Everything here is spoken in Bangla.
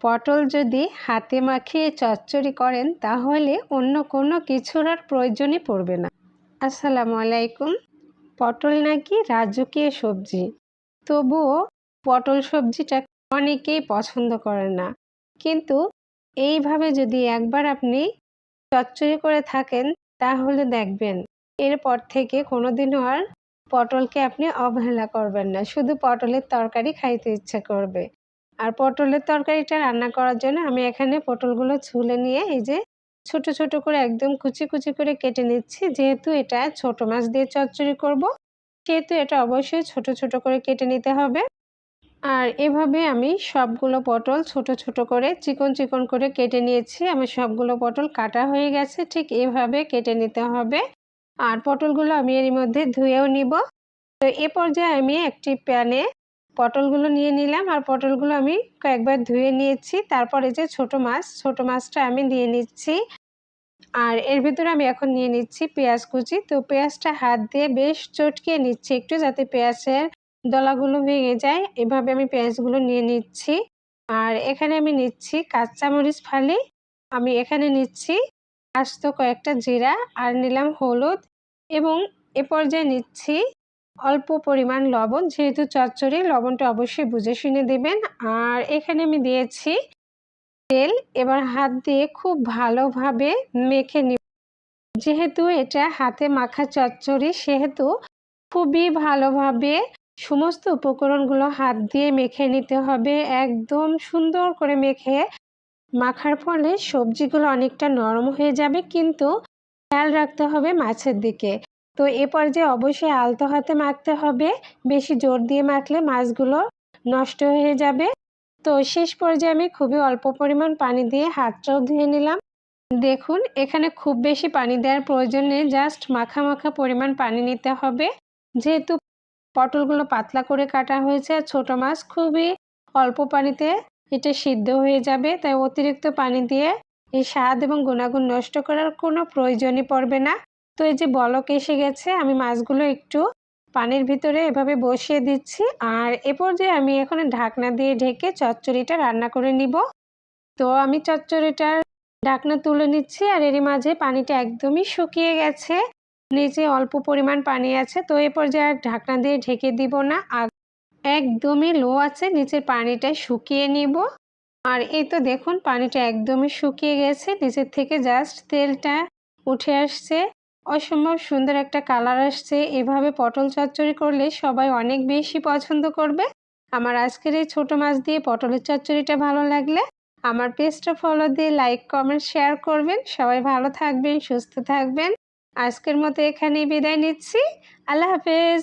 পটল যদি হাতে মাখিয়ে চচ্চড়ি করেন তাহলে অন্য কোনো কিছুর আর প্রয়োজনই পড়বে না। আসসালামু আলাইকুম। পটল নাকি রাজকীয় সবজি, তবুও পটল সবজিটা অনেকেই পছন্দ করে না। কিন্তু এইভাবে যদি একবার আপনি চচ্চড়ি করে থাকেন তাহলে দেখবেন এরপর থেকে কোনোদিনও আর পটলকে আপনি অবহেলা করবেন না, শুধু পটলের তরকারি খাইতে ইচ্ছে করবে। আর পটলের তরকারিটা রান্না করার জন্য আমি এখানে পটলগুলো ছুলে নিয়ে এই যে ছোট ছোট করে একদম কুচি কুচি করে কেটে নিচ্ছি। যেহেতু এটা ছোট মাছ দিয়ে চচ্চড়ি করব, সেহেতু এটা অবশ্যই ছোট ছোট করে কেটে নিতে হবে। আর এভাবে আমি সবগুলো পটল ছোট ছোট করে চিকন চিকন করে কেটে নিয়েছি। আমার সবগুলো পটল কাটা হয়ে গেছে, ঠিক এভাবে কেটে নিতে হবে। আর পটলগুলো আমি এর মধ্যে ধুয়েও নিব। তো এ পর্যায়ে আমি একটি প্যানে পটলগুলো নিয়ে নিলাম, আর পটলগুলো আমি কয়েকবার ধুয়ে নিয়েছি। তারপরে যে ছোট মাছটা আমি দিয়ে নিচ্ছি। আর এর ভিতরে আমি এখন নিয়ে নিচ্ছি পেঁয়াজ কুচি। তো পেঁয়াজটা হাত দিয়ে বেশ চটকিয়ে নিচ্ছি একটু, যাতে পেঁয়াজের দলাগুলো ভেঙে যায়। এভাবে আমি পেঁয়াজগুলো নিয়ে নিচ্ছি। আর এখানে আমি নিচ্ছি কাঁচামরিচ ফালি, আমি এখানে নিচ্ছি আস্ত কয়েকটা জিরা, আর নিলাম হলুদ, এবং এ পর্যায়ে নিচ্ছি অল্প পরিমাণ লবণ। যেহেতু চচ্চড়ি, লবণটা অবশ্যই বুঝে শুনে দেবেন। আর এখানে আমি দিয়েছি তেল। এবার হাত দিয়ে খুব ভালোভাবে মেখে নিব। যেহেতু এটা হাতে মাখা চচ্চড়ি, সেহেতু খুবই ভালোভাবে সমস্ত উপকরণগুলো হাত দিয়ে মেখে নিতে হবে। একদম সুন্দর করে মাখার ফলে সবজিগুলো অনেকটা নরম হয়ে যাবে, কিন্তু খেয়াল রাখতে হবে মাছের দিকে। তো এ পর্যায়ে অবশ্যই আলতো হাতে মাখতে হবে, বেশি জোর দিয়ে মাখলে মাছগুলো নষ্ট হয়ে যাবে। তো শেষ পর্যায়ে আমি খুবই অল্প পরিমাণ পানি দিয়ে হাতটাও ধুয়ে নিলাম। দেখুন, এখানে খুব বেশি পানি দেওয়ার প্রয়োজন নেই, জাস্ট মাখা মাখা পরিমাণ পানি নিতে হবে। যেহেতু পটলগুলো পাতলা করে কাটা হয়েছে আর ছোট মাছ, খুবই অল্প পানিতে এটা সিদ্ধ হয়ে যাবে। তাই অতিরিক্ত পানি দিয়ে এই স্বাদ এবং গুণাগুণ নষ্ট করার কোনো প্রয়োজনই পড়বে না। তো এই যে বলক এসে গেছে, আমি মাছগুলো একটু পানির ভিতরে এভাবে বসিয়ে দিচ্ছি। আর এ পর্যায়ে আমি এখন ঢাকনা দিয়ে ঢেকে চচ্চড়িটা রান্না করে নিব। তো আমি চচ্চড়িটার ঢাকনা তুলে নিচ্ছি, আর এরই মাঝে পানিটা একদমই শুকিয়ে গেছে, নিচে অল্প পরিমাণ পানি আছে। তো এই পর্যায়ে আর ঢাকনা দিয়ে ঢেকে দিব না, আর একদমই লো আছে নিচের পানিটা শুকিয়ে নিব। আর এই তো দেখুন, পানিটা একদমই শুকিয়ে গেছে, নিচের থেকে জাস্ট তেলটা উঠে আসছে। অসম্ভব সুন্দর একটা কালার আসছে। এভাবে পটল চচ্চড়ি করলে সবাই অনেক বেশি পছন্দ করবে। আমার আজকের এই ছোট মাছ দিয়ে পটলের চচ্চড়িটা ভালো লাগলে আমার পেজটা ফলো দিয়ে লাইক, কমেন্ট, শেয়ার করবেন। সবাই ভালো থাকবেন, সুস্থ থাকবেন। আজকের মতো এখানেই বিদায় নিচ্ছি। আল্লাহ হাফেজ।